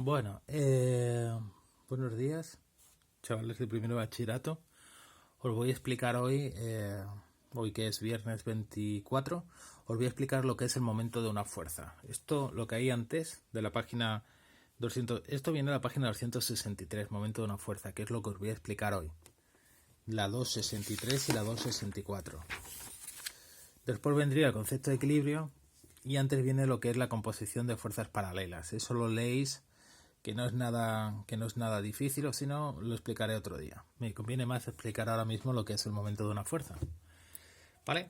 Bueno, buenos días, chavales de primero de bachillerato. Os voy a explicar hoy que es viernes 24, os voy a explicar lo que es el momento de una fuerza. Esto, lo que hay antes de la página 200, esto viene de la página 263, momento de una fuerza, que es lo que os voy a explicar hoy. La 263 y la 264. Después vendría el concepto de equilibrio y antes viene lo que es la composición de fuerzas paralelas. Eso lo leéis, que no es nada difícil, o si no, lo explicaré otro día. Me conviene más explicar ahora mismo lo que es el momento de una fuerza. ¿Vale?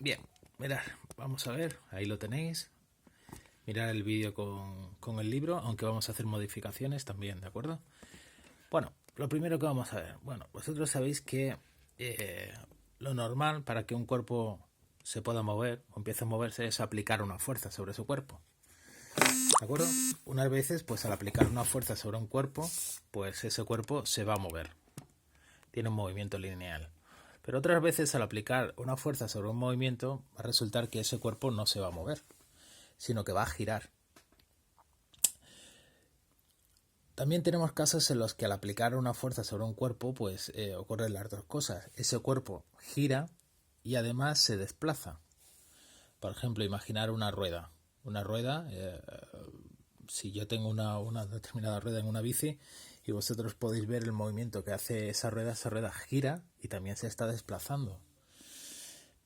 Bien, mirad, vamos a ver, ahí lo tenéis. Mirad el vídeo con el libro, aunque vamos a hacer modificaciones también, ¿de acuerdo? Bueno, lo primero que vamos a ver. Bueno, vosotros sabéis que lo normal para que un cuerpo se pueda mover o empiece a moverse es aplicar una fuerza sobre su cuerpo. ¿De acuerdo? Unas veces, pues al aplicar una fuerza sobre un cuerpo, pues ese cuerpo se va a mover. Tiene un movimiento lineal. Pero otras veces, al aplicar una fuerza sobre un movimiento, va a resultar que ese cuerpo no se va a mover, sino que va a girar. También tenemos casos en los que al aplicar una fuerza sobre un cuerpo, pues ocurren las dos cosas. Ese cuerpo gira y además se desplaza. Por ejemplo, imaginar una rueda. Una rueda, si yo tengo una determinada rueda en una bici y vosotros podéis ver el movimiento que hace esa rueda gira y también se está desplazando.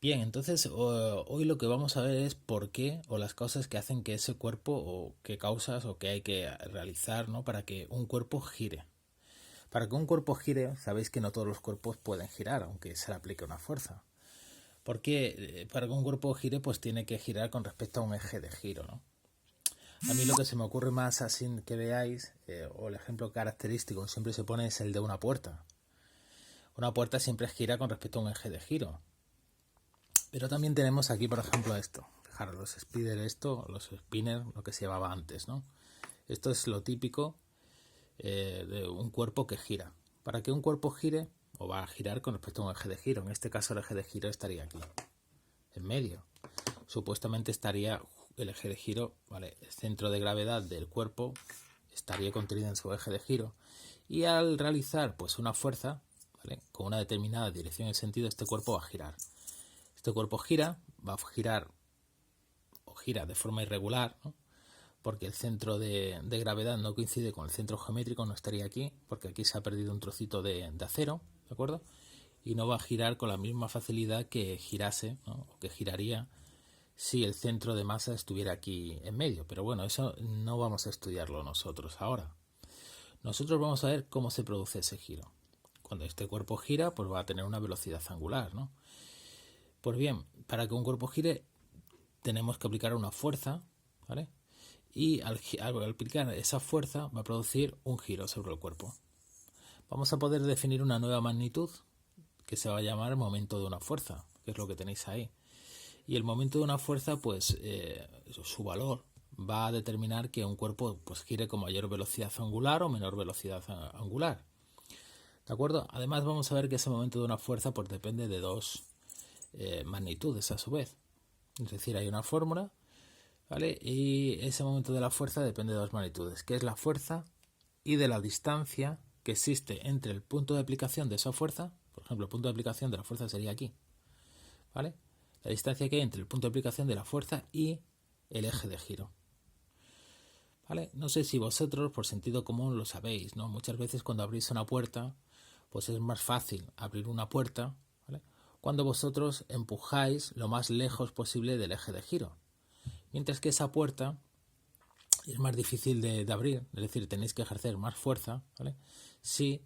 Bien, entonces hoy lo que vamos a ver es por qué o las causas que hacen que ese cuerpo o qué causas o qué hay que realizar, ¿no?, para que un cuerpo gire. Para que un cuerpo gire, sabéis que no todos los cuerpos pueden girar, aunque se le aplique una fuerza. Porque para que un cuerpo gire, pues tiene que girar con respecto a un eje de giro, ¿no? A mí lo que se me ocurre más así que veáis, o el ejemplo característico siempre se pone, es el de una puerta. Una puerta siempre gira con respecto a un eje de giro. Pero también tenemos aquí, por ejemplo, esto. Fijaros, los spinners, los spinners, lo que se llevaba antes, ¿no? Esto es lo típico de un cuerpo que gira. Para que un cuerpo gire, o va a girar con respecto a un eje de giro. En este caso el eje de giro estaría aquí, en medio. Supuestamente estaría el eje de giro, ¿vale? El centro de gravedad del cuerpo estaría contenido en su eje de giro. Y al realizar pues una fuerza, ¿vale?, con una determinada dirección y sentido, este cuerpo va a girar. Este cuerpo va a girar o gira de forma irregular, ¿no?, porque el centro de gravedad no coincide con el centro geométrico, no estaría aquí, porque aquí se ha perdido un trocito de acero, ¿de acuerdo? Y no va a girar con la misma facilidad que girase, ¿no?, o que giraría si el centro de masa estuviera aquí en medio. Pero bueno, eso no vamos a estudiarlo nosotros ahora. Nosotros vamos a ver cómo se produce ese giro. Cuando este cuerpo gira, pues va a tener una velocidad angular, ¿no? Pues bien, para que un cuerpo gire tenemos que aplicar una fuerza, ¿vale? Y al aplicar esa fuerza va a producir un giro sobre el cuerpo. Vamos a poder definir una nueva magnitud que se va a llamar momento de una fuerza, que es lo que tenéis ahí. Y el momento de una fuerza, pues su valor va a determinar que un cuerpo pues gire con mayor velocidad angular o menor velocidad angular. ¿De acuerdo? Además vamos a ver que ese momento de una fuerza pues depende de dos magnitudes a su vez. Es decir, hay una fórmula, ¿vale? Y ese momento de la fuerza depende de dos magnitudes, que es la fuerza y de la distancia que existe entre el punto de aplicación de esa fuerza. Por ejemplo, el punto de aplicación de la fuerza sería aquí, ¿vale? La distancia que hay entre el punto de aplicación de la fuerza y el eje de giro, ¿vale? No sé si vosotros, por sentido común, lo sabéis, ¿no? Muchas veces cuando abrís una puerta, pues es más fácil abrir una puerta, ¿vale?, cuando vosotros empujáis lo más lejos posible del eje de giro. Mientras que esa puerta es más difícil de abrir, es decir, tenéis que ejercer más fuerza, ¿vale?, si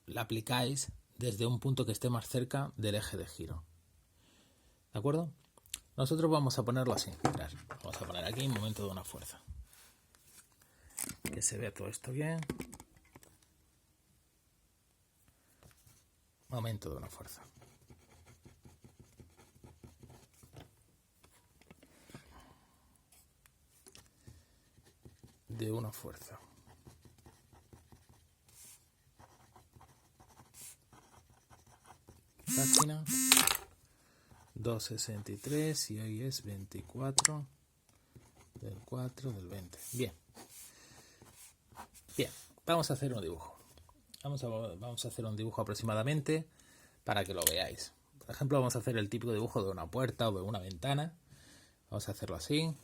la aplicáis desde un punto que esté más cerca del eje de giro. ¿De acuerdo? Nosotros vamos a ponerlo así. Mirad, vamos a poner aquí un momento de una fuerza. Que se vea todo esto bien. Momento de una fuerza. De una fuerza. Página 263 y hoy es 24 de del 4 del 20. Bien. Bien, vamos a hacer un dibujo. Vamos a hacer un dibujo aproximadamente para que lo veáis. Por ejemplo, vamos a hacer el típico dibujo de una puerta o de una ventana. Vamos a hacerlo así.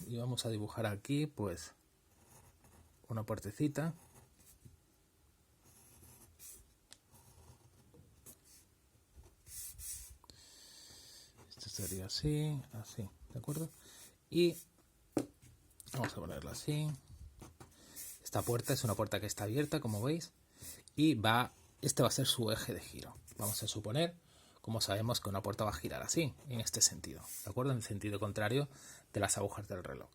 Y vamos a dibujar aquí, pues, una puertecita. Esto sería así, así, ¿de acuerdo? Y vamos a ponerlo así. Esta puerta es una puerta que está abierta, como veis, y este va a ser su eje de giro. Vamos a suponer, como sabemos, que una puerta va a girar así, en este sentido, ¿de acuerdo? En el sentido contrario de las agujas del reloj.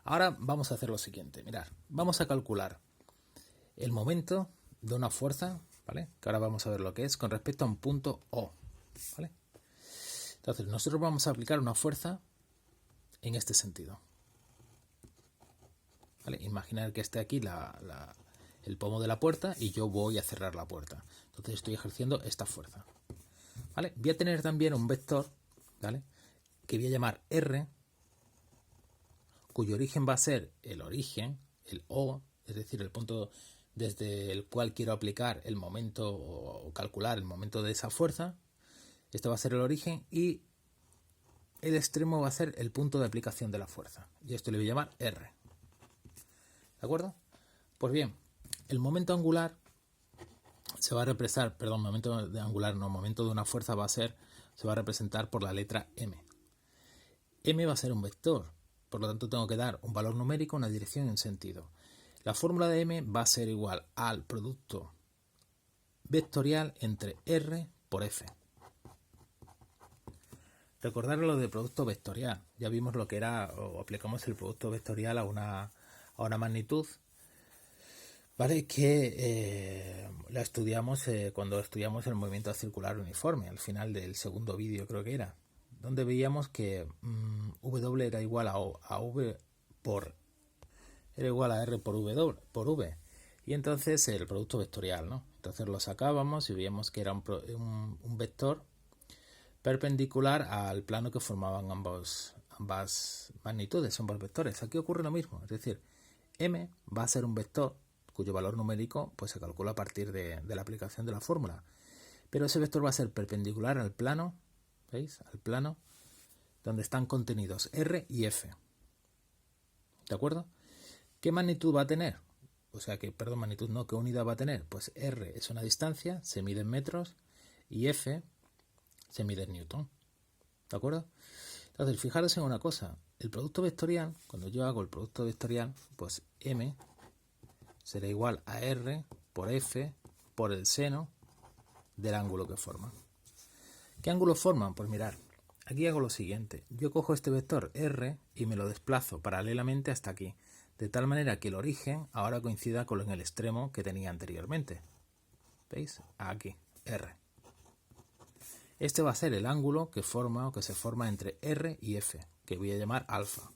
Ahora vamos a hacer lo siguiente, mirad, vamos a calcular el momento de una fuerza, ¿vale? Que ahora vamos a ver lo que es con respecto a un punto O, ¿vale? Entonces nosotros vamos a aplicar una fuerza en este sentido, ¿vale? Imaginar que esté aquí el pomo de la puerta y yo voy a cerrar la puerta. Entonces estoy ejerciendo esta fuerza, ¿vale? Voy a tener también un vector, ¿vale? Que voy a llamar R, cuyo origen va a ser el origen, el O, es decir, el punto desde el cual quiero aplicar el momento o calcular el momento de esa fuerza. Este va a ser el origen y el extremo va a ser el punto de aplicación de la fuerza. Y esto le voy a llamar R. ¿De acuerdo? Pues bien, el momento angular se va a representar, perdón, momento de angular no, momento de una fuerza se va a representar por la letra M. M va a ser un vector, por lo tanto tengo que dar un valor numérico, una dirección y un sentido. La fórmula de M va a ser igual al producto vectorial entre R por F. Recordar lo de producto vectorial. Ya vimos lo que era, o aplicamos el producto vectorial a una magnitud, ¿vale? Que la estudiamos cuando estudiamos el movimiento circular uniforme, al final del segundo vídeo creo que era, donde veíamos que W era igual a V era igual a R por V. Y entonces el producto vectorial, ¿no? Entonces lo sacábamos y veíamos que era un vector perpendicular al plano que formaban ambas magnitudes, ambos vectores. Aquí ocurre lo mismo, es decir, M va a ser un vector cuyo valor numérico pues se calcula a partir de la aplicación de la fórmula. Pero ese vector va a ser perpendicular al plano, ¿veis? Al plano donde están contenidos R y F. ¿De acuerdo? ¿Qué magnitud va a tener? O sea, perdón, magnitud no, ¿qué unidad va a tener? Pues R es una distancia, se mide en metros, y F se mide en newton. ¿De acuerdo? Entonces, fijaros en una cosa. El producto vectorial, cuando yo hago el producto vectorial, pues M será igual a R por F por el seno del ángulo que forman. ¿Qué ángulo forman? Pues mirad, aquí hago lo siguiente. Yo cojo este vector R y me lo desplazo paralelamente hasta aquí, de tal manera que el origen ahora coincida con el extremo que tenía anteriormente. ¿Veis? Aquí, R. Este va a ser el ángulo que se forma entre R y F, que voy a llamar alfa.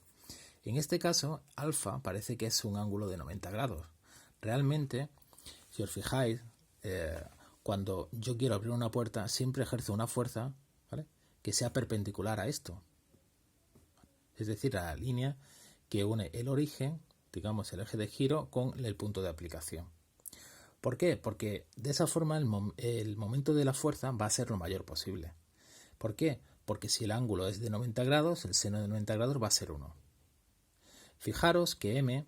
En este caso, alfa parece que es un ángulo de 90 grados. Realmente, si os fijáis, cuando yo quiero abrir una puerta, siempre ejerzo una fuerza, ¿vale?, que sea perpendicular a esto. Es decir, a la línea que une el origen, digamos el eje de giro, con el punto de aplicación. ¿Por qué? Porque de esa forma el momento de la fuerza va a ser lo mayor posible. ¿Por qué? Porque si el ángulo es de 90 grados, el seno de 90 grados va a ser 1. Fijaros que M,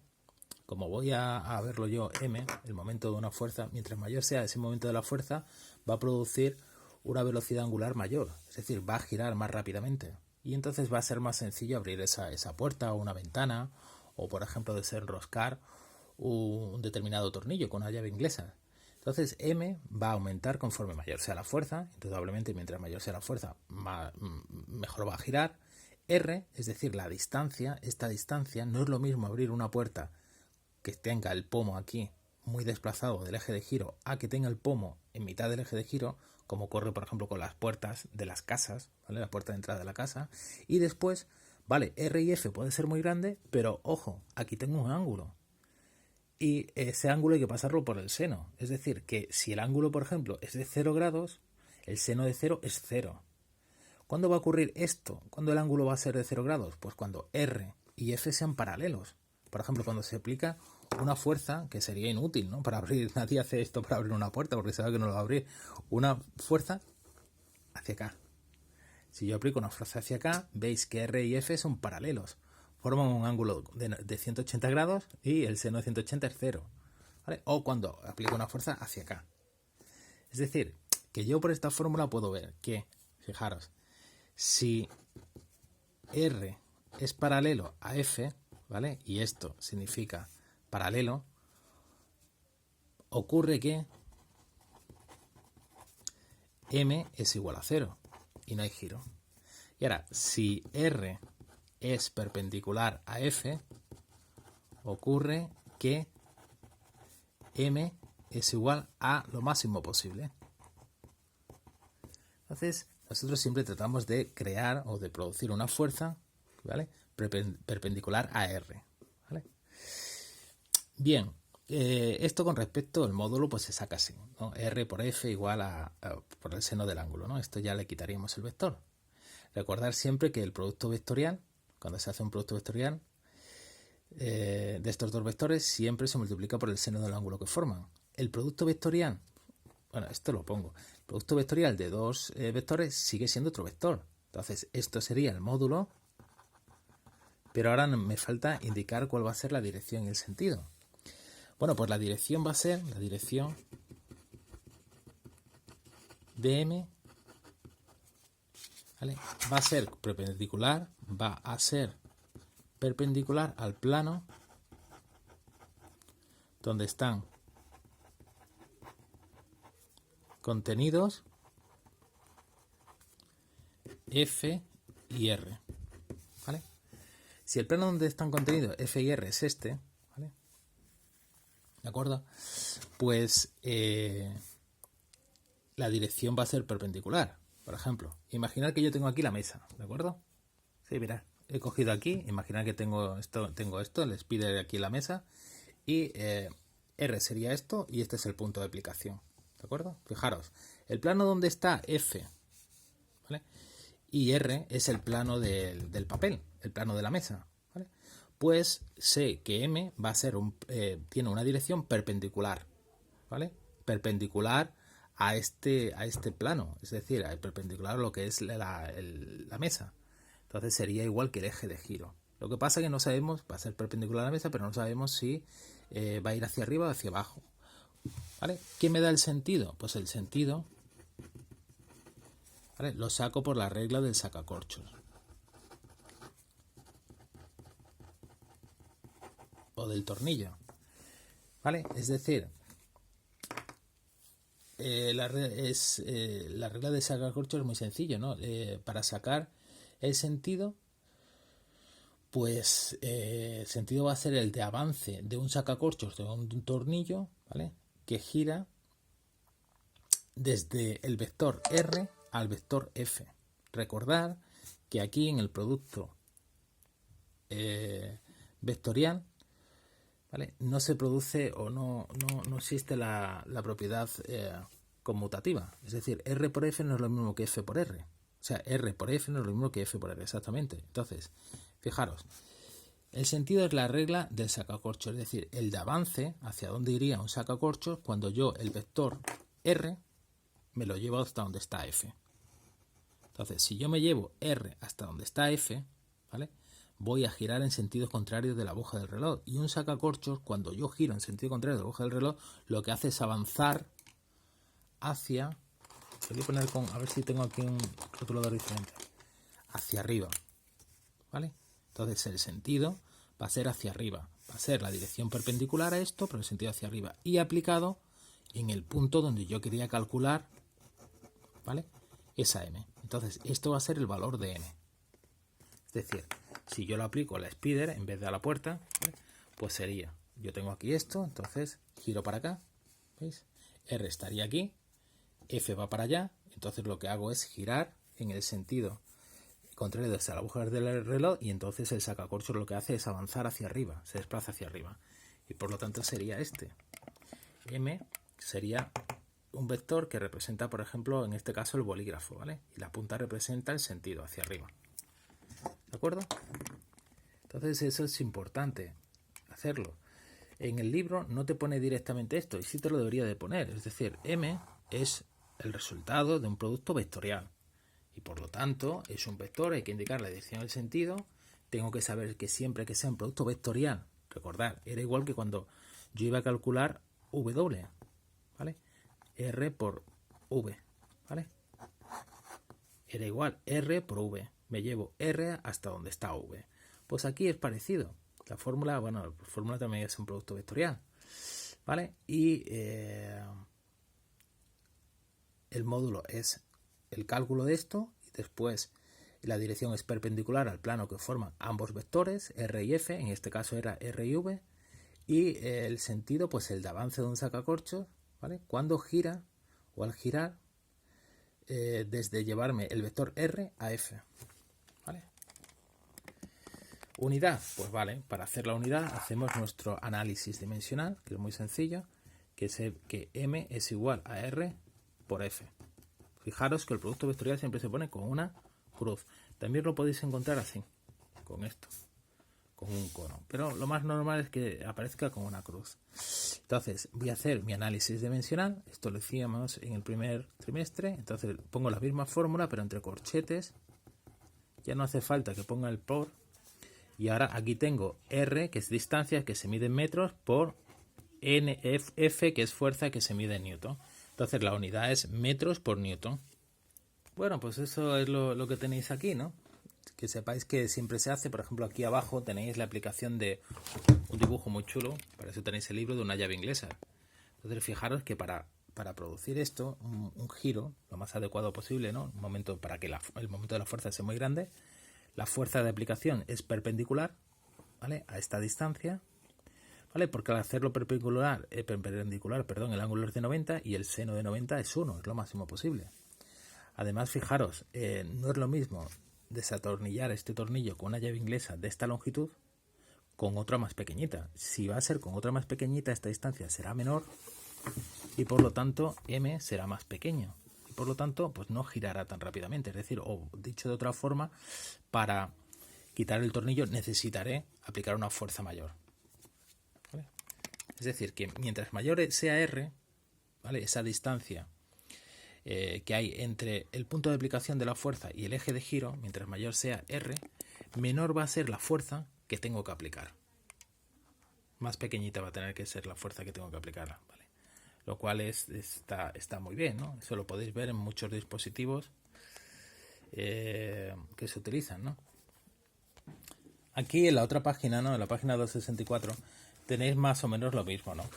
como voy a verlo yo, M, el momento de una fuerza, mientras mayor sea ese momento de la fuerza, va a producir una velocidad angular mayor, es decir, va a girar más rápidamente. Y entonces va a ser más sencillo abrir esa puerta o una ventana, o por ejemplo desenroscar un determinado tornillo con una llave inglesa. Entonces M va a aumentar conforme mayor sea la fuerza, indudablemente mientras mayor sea la fuerza mejor va a girar. R, es decir, la distancia, esta distancia no es lo mismo abrir una puerta que tenga el pomo aquí muy desplazado del eje de giro a que tenga el pomo en mitad del eje de giro, como ocurre por ejemplo con las puertas de las casas, ¿vale? La puerta de entrada de la casa. Y después, vale, R y F puede ser muy grande, pero ojo, aquí tengo un ángulo. Y ese ángulo hay que pasarlo por el seno. Es decir, que si el ángulo, por ejemplo, es de 0 grados, El seno de 0 es 0. ¿Cuándo va a ocurrir esto? ¿Cuándo el ángulo va a ser de 0 grados? Pues cuando R y F sean paralelos. Por ejemplo, cuando se aplica una fuerza, que sería inútil, ¿no? Para abrir, nadie hace esto para abrir una puerta porque sabe que no lo va a abrir. Una fuerza hacia acá. Si yo aplico una fuerza hacia acá, veis que R y F son paralelos. Forman un ángulo de 180 grados y el seno de 180 es 0. ¿Vale? O cuando aplico una fuerza hacia acá. Es decir, que yo por esta fórmula puedo ver que, fijaros, si R es paralelo a F, ¿vale? Y esto significa paralelo, ocurre que M es igual a 0 y no hay giro. Y ahora, si R es perpendicular a F, ocurre que M es igual a lo máximo posible. Entonces, nosotros siempre tratamos de crear o de producir una fuerza, ¿vale?, perpendicular a R. ¿Vale? Bien, esto con respecto al módulo pues se saca así, ¿no? R por F igual a por el seno del ángulo, ¿no? Esto ya le quitaríamos el vector. Recordar siempre que el producto vectorial, cuando se hace un producto vectorial de estos dos vectores, siempre se multiplica por el seno del ángulo que forman. El producto vectorial, bueno, esto lo pongo, el producto vectorial de dos vectores sigue siendo otro vector. Entonces, esto sería el módulo, pero ahora me falta indicar cuál va a ser la dirección y el sentido. Bueno, pues la dirección va a ser la dirección de M, ¿vale? Va a ser perpendicular al plano donde están contenidos F y R, ¿vale? Si el plano donde están contenidos F y R es este, ¿vale?, ¿de acuerdo? Pues la dirección va a ser perpendicular. Por ejemplo, imaginar que yo tengo aquí la mesa, ¿de acuerdo? Sí, mirad, he cogido aquí, imaginar que tengo esto, el spider aquí en la mesa, y R sería esto, y este es el punto de aplicación, ¿de acuerdo? Fijaros, el plano donde está F, ¿vale?, y R es el plano del papel, el plano de la mesa, ¿vale? Pues sé que M va a ser tiene una dirección perpendicular, ¿vale? Perpendicular a este plano, es decir, perpendicular a lo que es la mesa. Entonces sería igual que el eje de giro. Lo que pasa es que no sabemos, va a ser perpendicular a la mesa, pero no sabemos si va a ir hacia arriba o hacia abajo, ¿vale? ¿Qué me da el sentido? Pues el sentido, ¿vale?, lo saco por la regla del sacacorchos. O del tornillo, ¿vale? Es decir, la regla de sacacorchos es muy sencillo, ¿no? Para sacar el sentido, pues el sentido va a ser el de avance de un sacacorchos de un tornillo, ¿vale?, que gira desde el vector R al vector F. Recordar que aquí en el producto vectorial, ¿vale?, no se produce o no existe la propiedad conmutativa. Es decir, R por F no es lo mismo que F por R. O sea, R por F no es lo mismo que F por R, exactamente. Entonces, fijaros, el sentido es la regla del sacacorchos, es decir, el de avance hacia dónde iría un sacacorchos cuando yo el vector R me lo llevo hasta donde está F. Entonces, si yo me llevo R hasta donde está F, ¿vale?, voy a girar en sentido contrario de la aguja del reloj. Y un sacacorchos, cuando yo giro en sentido contrario de la aguja del reloj, lo que hace es avanzar hacia... Voy a poner a ver si tengo aquí un rotulador diferente. Hacia arriba, ¿vale? Entonces el sentido va a ser hacia arriba. Va a ser la dirección perpendicular a esto, pero el sentido hacia arriba. Y aplicado en el punto donde yo quería calcular, ¿vale?, esa M. Entonces esto va a ser el valor de M. Es decir, si yo lo aplico a la spider en vez de a la puerta, ¿vale?, pues sería, yo tengo aquí esto, entonces giro para acá, ¿veis? R estaría aquí, F va para allá, entonces lo que hago es girar en el sentido contrario desde la aguja del reloj y entonces el sacacorchos lo que hace es avanzar hacia arriba, se desplaza hacia arriba y por lo tanto sería este. M sería un vector que representa, por ejemplo, en este caso el bolígrafo, ¿vale? Y la punta representa el sentido hacia arriba. ¿De acuerdo? Entonces eso es importante hacerlo. En el libro no te pone directamente esto, y sí te lo debería de poner. Es decir, M es el resultado de un producto vectorial. Y por lo tanto, es un vector, hay que indicar la dirección del sentido. Tengo que saber que siempre que sea un producto vectorial, recordad, era igual que cuando yo iba a calcular W, ¿vale? R por V, ¿vale? Era igual R por V. Me llevo R hasta donde está V. Pues aquí es parecido. La fórmula, bueno, la fórmula también es un producto vectorial, ¿vale? Y el módulo es el cálculo de esto y después la dirección es perpendicular al plano que forman ambos vectores, R y F, en este caso era R y V, y el sentido, pues el de avance de un sacacorchos, ¿vale? Cuando gira o al girar, desde llevarme el vector R a F, ¿vale? Unidad, pues vale, para hacer la unidad hacemos nuestro análisis dimensional, que es muy sencillo, que es que M es igual a R por F. Fijaros que el producto vectorial siempre se pone con una cruz. También lo podéis encontrar así, con esto, con un cono. Pero lo más normal es que aparezca con una cruz. Entonces voy a hacer mi análisis dimensional. Esto lo hacíamos en el primer trimestre. Entonces pongo la misma fórmula, pero entre corchetes. Ya no hace falta que ponga el por. Y ahora aquí tengo R, que es distancia, que se mide en metros, por F, que es fuerza, que se mide en newton. Entonces la unidad es metros por newton. Bueno, pues eso es lo que tenéis aquí, ¿no? Que sepáis que siempre se hace. Por ejemplo, aquí abajo tenéis la aplicación de un dibujo muy chulo. Para eso tenéis el libro de una llave inglesa. Entonces fijaros que para producir esto, un giro lo más adecuado posible, ¿no? Un momento para que el momento de la fuerza sea muy grande. La fuerza de aplicación es perpendicular, ¿vale? A esta distancia, ¿vale? Porque al hacerlo perpendicular, el ángulo es de 90 y el seno de 90 es 1, es lo máximo posible. Además, fijaros, no es lo mismo desatornillar este tornillo con una llave inglesa de esta longitud con otra más pequeñita. Si va a ser con otra más pequeñita, esta distancia será menor y por lo tanto M será más pequeño. Y por lo tanto, pues no girará tan rápidamente. Es decir, o dicho de otra forma, para quitar el tornillo necesitaré aplicar una fuerza mayor. ¿Vale? Es decir, que mientras mayor sea R, ¿vale? Esa distancia que hay entre el punto de aplicación de la fuerza y el eje de giro, mientras mayor sea R, menor va a ser la fuerza que tengo que aplicar. Más pequeñita va a tener que ser la fuerza que tengo que aplicar, ¿vale? Lo cual está muy bien, ¿no? Eso lo podéis ver en muchos dispositivos que se utilizan, ¿no? Aquí en la otra página, ¿no? En la página 264 tenéis más o menos lo mismo, ¿no?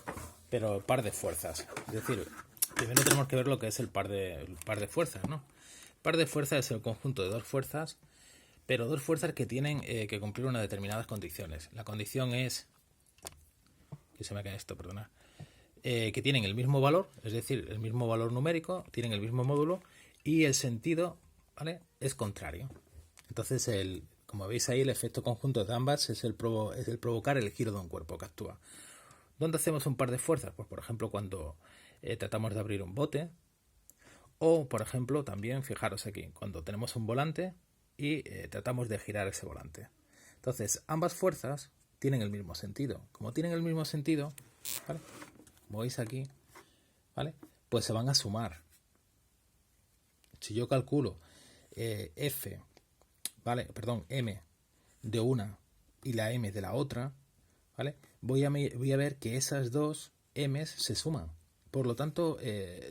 Pero par de fuerzas. Es decir, primero tenemos que ver lo que es el par de fuerzas, ¿no? El par de fuerzas es el conjunto de dos fuerzas, pero dos fuerzas que tienen que cumplir unas determinadas condiciones. La condición es... que se me cae esto, perdona. Que tienen el mismo valor, es decir, el mismo valor numérico, tienen el mismo módulo y el sentido, ¿vale? Es contrario. Entonces, como veis ahí, el efecto conjunto de ambas es el provocar el giro de un cuerpo que actúa. ¿Dónde hacemos un par de fuerzas? Pues por ejemplo cuando tratamos de abrir un bote, o por ejemplo también, fijaros aquí, cuando tenemos un volante y tratamos de girar ese volante. Entonces ambas fuerzas tienen el mismo sentido. Como tienen el mismo sentido, ¿vale? Como veis aquí, ¿vale? Pues se van a sumar. Si yo calculo M de una y la M de la otra, ¿vale? Voy a ver que esas dos M's se suman. Por lo tanto,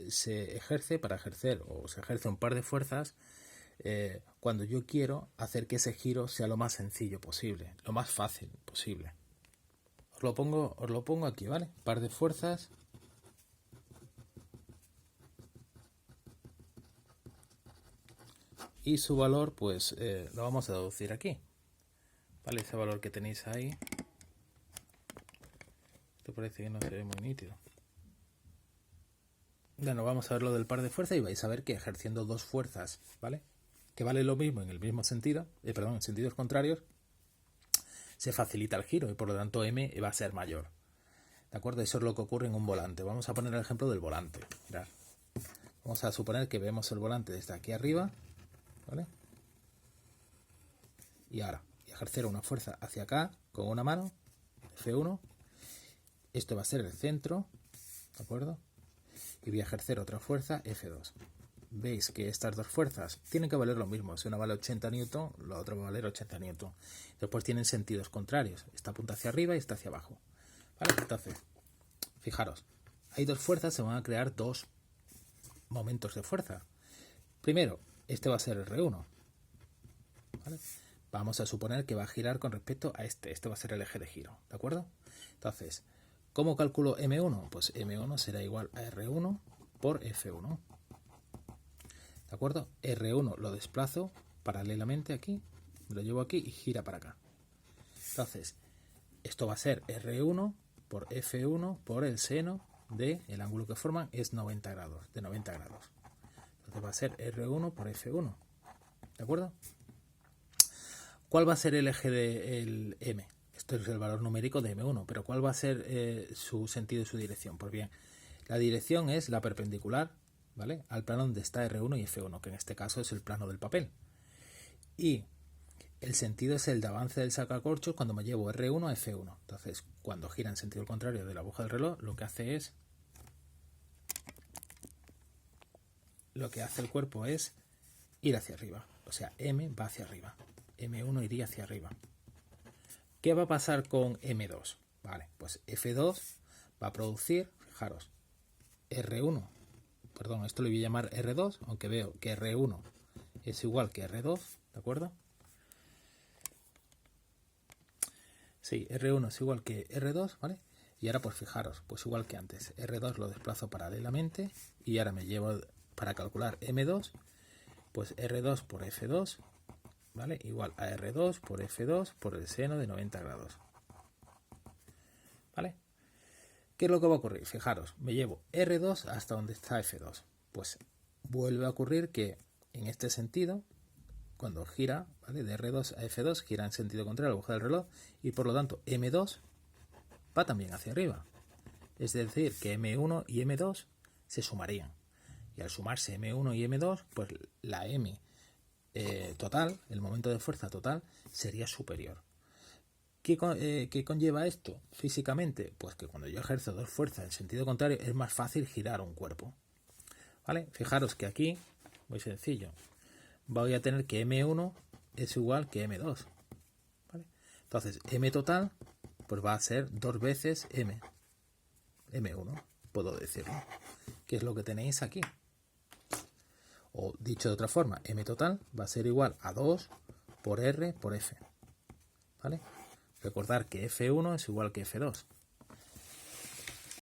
se ejerce un par de fuerzas cuando yo quiero hacer que ese giro sea lo más sencillo posible, lo más fácil posible. Os lo pongo aquí, ¿vale? Par de fuerzas. Y su valor, pues, lo vamos a deducir aquí. ¿Vale? Ese valor que tenéis ahí. Esto parece que no se ve muy nítido. Bueno, vamos a ver lo del par de fuerzas y vais a ver que ejerciendo dos fuerzas, ¿vale? Que vale lo mismo en el mismo sentido, en sentidos contrarios, se facilita el giro y por lo tanto M va a ser mayor. ¿De acuerdo? Eso es lo que ocurre en un volante. Vamos a poner el ejemplo del volante. Mirad. Vamos a suponer que vemos el volante desde aquí arriba, ¿vale? Y ahora, ejercer una fuerza hacia acá con una mano, F1. Esto va a ser el centro, ¿de acuerdo? Y voy a ejercer otra fuerza, F2. Veis que estas dos fuerzas tienen que valer lo mismo. Si una vale 80 newton, la otra va a valer 80 newton. Después tienen sentidos contrarios. Esta apunta hacia arriba y esta hacia abajo. ¿Vale? Entonces, fijaros, hay dos fuerzas, se van a crear dos momentos de fuerza. Primero, este va a ser R1. ¿Vale? Vamos a suponer que va a girar con respecto a este. Este va a ser el eje de giro, ¿de acuerdo? Entonces, ¿cómo calculo M1? Pues M1 será igual a R1 por F1. ¿De acuerdo? R1 lo desplazo paralelamente aquí, lo llevo aquí y gira para acá. Entonces, esto va a ser R1 por F1 por el seno del ángulo que forman es 90 grados, de 90 grados. Entonces va a ser R1 por F1. ¿De acuerdo? ¿Cuál va a ser el eje del M? Esto es el valor numérico de M1, pero ¿cuál va a ser su sentido y su dirección? Pues bien, la dirección es la perpendicular, ¿vale?, al plano donde está R1 y F1, que en este caso es el plano del papel. Y el sentido es el de avance del sacacorchos cuando me llevo R1 a F1. Entonces, cuando gira en sentido contrario de la aguja del reloj, lo que hace el cuerpo es ir hacia arriba. O sea, M va hacia arriba. M1 iría hacia arriba. ¿Qué va a pasar con M2? Vale, pues F2 va a producir, fijaros, R1. Perdón, esto lo voy a llamar R2, aunque veo que R1 es igual que R2, ¿de acuerdo? Sí, R1 es igual que R2, ¿vale? Y ahora pues fijaros, pues igual que antes, R2 lo desplazo paralelamente y ahora me llevo para calcular M2, pues R2 por F2, ¿vale? Igual a R2 por F2 por el seno de 90 grados. ¿Vale? ¿Qué es lo que va a ocurrir? Fijaros, me llevo R2 hasta donde está F2. Pues vuelve a ocurrir que en este sentido, cuando gira, ¿vale?, de R2 a F2, gira en sentido contrario a la aguja del reloj y por lo tanto M2 va también hacia arriba. Es decir, que M1 y M2 se sumarían. Y al sumarse M1 y M2, pues la M total, el momento de fuerza total, sería superior. ¿Qué conlleva esto físicamente? Pues que cuando yo ejerzo dos fuerzas en sentido contrario es más fácil girar un cuerpo. ¿Vale? Fijaros que aquí, muy sencillo, voy a tener que M1 es igual que M2. ¿Vale? Entonces, M total pues va a ser 2 veces M1, puedo decirlo. Que es lo que tenéis aquí. O dicho de otra forma, M total va a ser igual a 2 por R por F. ¿Vale? Recordar que F1 es igual que F2.